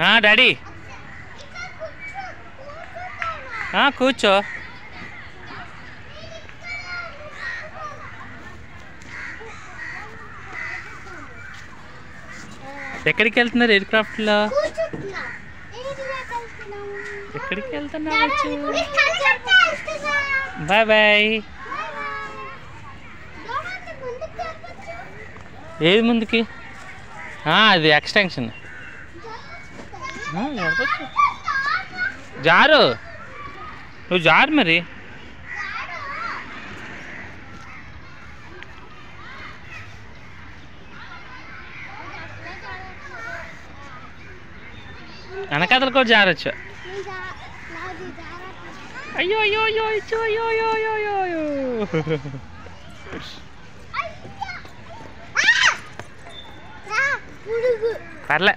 Daddy కూర్చో. ఎక్కడికి వెళ్తున్నారు ఎయిర్ క్రాఫ్ట్లో? ఎక్కడికి వెళ్తున్నారు? Bye bye. ఏది ముందుకి? అది ఎక్స్టెన్షన్. జారు, నువ్వు జారు మరి. వెనకాతలు కూడా జారచ్చు. అయ్యో అయ్యో అయ్యో అయ్యో అయ్యో అయ్యో అయ్యో. పర్లే.